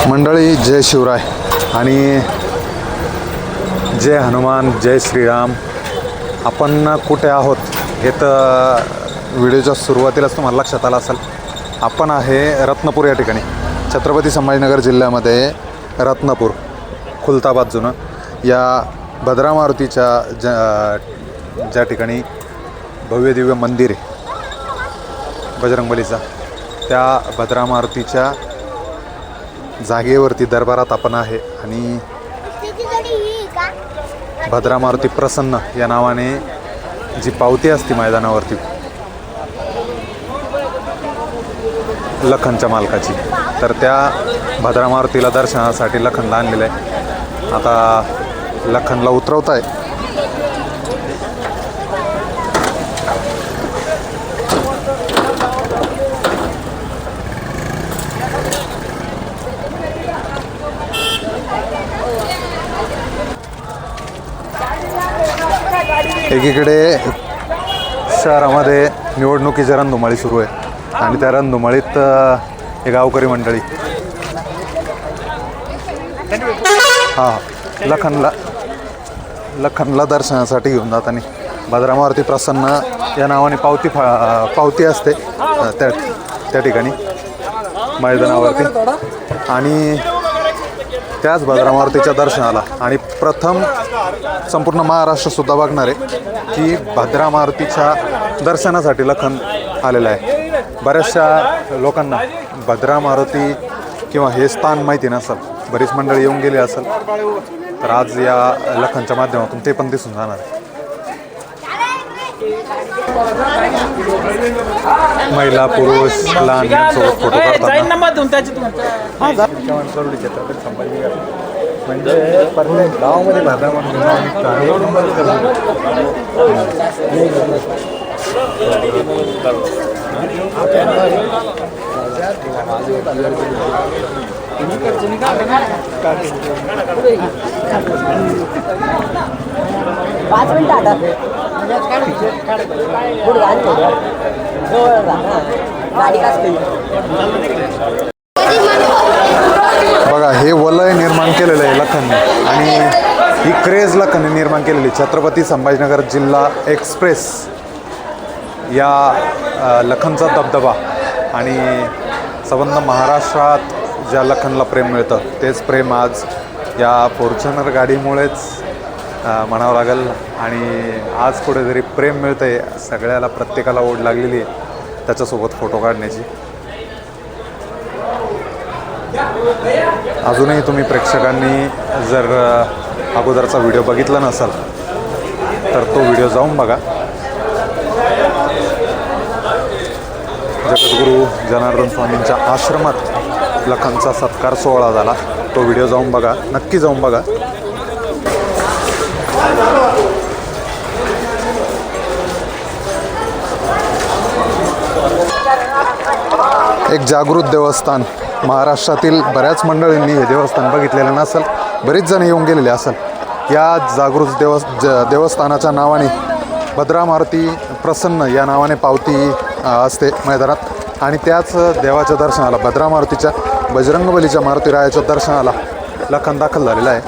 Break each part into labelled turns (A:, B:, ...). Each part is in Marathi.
A: मंडळी, जय शिवराय आणि जय हनुमान, जय श्रीराम. आपण कुठे आहोत हे तर व्हिडिओच्या सुरुवातीलाच तुम्हाला लक्षात आलं असेल. आपण आहे रत्नपूर या ठिकाणी, छत्रपती संभाजीनगर जिल्ह्यामध्ये रत्नपूर, खुलताबाद जुनं. या भद्रा मारुतीच्या ज्या ठिकाणी भव्य दिव्य मंदिर आहे बजरंगबलीचा, त्या भद्रा मारुतीच्या जागेवरती दरबारात आपण आहे. आणि भद्रा मारुती प्रसन्न या नावाने जी पावती असते मैदानावरती लखनच्या मालकाची, तर त्या भद्रा मारुतीला दर्शनासाठी लखनला आणलेलं आहे. आता लखनला उतरवत आहे. एकीकडे शहरामध्ये निवडणुकीची रणधुमाळी सुरू आहे आणि त्या रणधुमाळीत हे गावकरी मंडळी लखनला दर्शनासाठी घेऊन जात. आणि भद्रा मारुती प्रसन्न या नावाने पावती असते त्या ठिकाणी मैदानावरती. आणि त्याच भद्रा मारुतीच्या दर्शनाला आणि प्रथम संपूर्ण महाराष्ट्रसुद्धा बघणार आहे की भद्रा मारुतीच्या दर्शनासाठी लखन आलेलं आहे. बऱ्याचशा लोकांना भद्रा मारुती किंवा हे स्थान माहिती नसेल, बरीच मंडळी येऊन गेली असेल, तर आज या लखनच्या माध्यमातून ते पण दिसून जाणार आहे. महिला, पुरुष, लहान यांच्यासोबत फोटो काढतात. म्हणजे प्रत्येक गावामध्ये भद्रा बघा, हे वलय निर्माण केलेलं आहे लखनने आणि ही क्रेज लखनने निर्माण केलेली. छत्रपती संभाजीनगर जिल्हा एक्सप्रेस या लखनचा दबदबा आणि संबंध महाराष्ट्रात ज्या लखनला प्रेम मिळतं तेच प्रेम आज या फॉर्च्युनर गाडीमुळेच म्हणावं लागेल. आणि आज कुठेतरी प्रेम मिळतं आहे, सगळ्याला प्रत्येकाला ओढ लागलेली आहे त्याच्यासोबत फोटो काढण्याची. अजूनही तुम्ही प्रेक्षकांनी जर अगोदरचा व्हिडिओ बघितला नसाल तर तो व्हिडिओ जाऊन बघा. जगद्गुरू जनार्दन स्वामींच्या आश्रमात लखनचा सत्कार सोहळा झाला, तो व्हिडिओ जाऊन बघा, नक्की जाऊन बघा. एक जागृत देवस्थान. महाराष्ट्रातील बऱ्याच मंडळींनी हे देवस्थान बघितलेलं नसेल, बरीच जण येऊन गेलेले असेल. या जागृत देवस्थानाच्या नावाने भद्रा मारुती प्रसन्न या नावाने पावती असते मैदानात. आणि त्याच देवाच्या दर्शनाला, भद्रा मारुतीच्या बजरंगबलीच्या मारुतीरायाच्या दर्शनाला लखन दाखल झालेला आहे.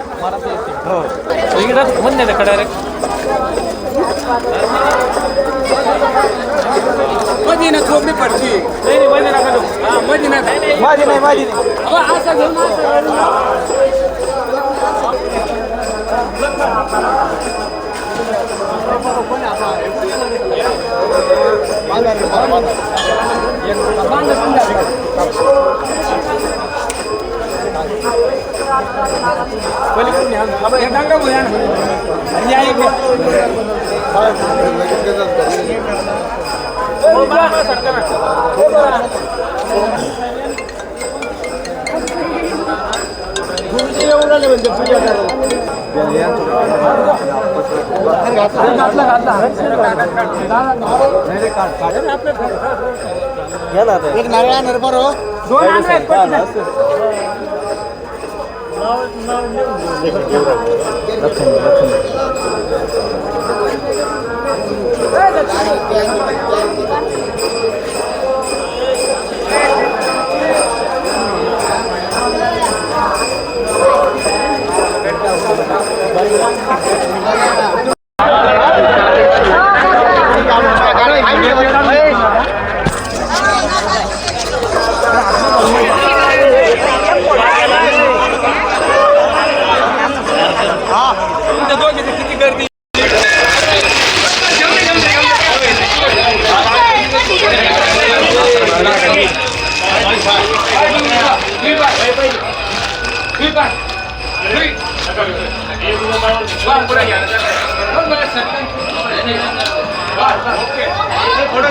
B: एक नारळा नरबर हो पुढं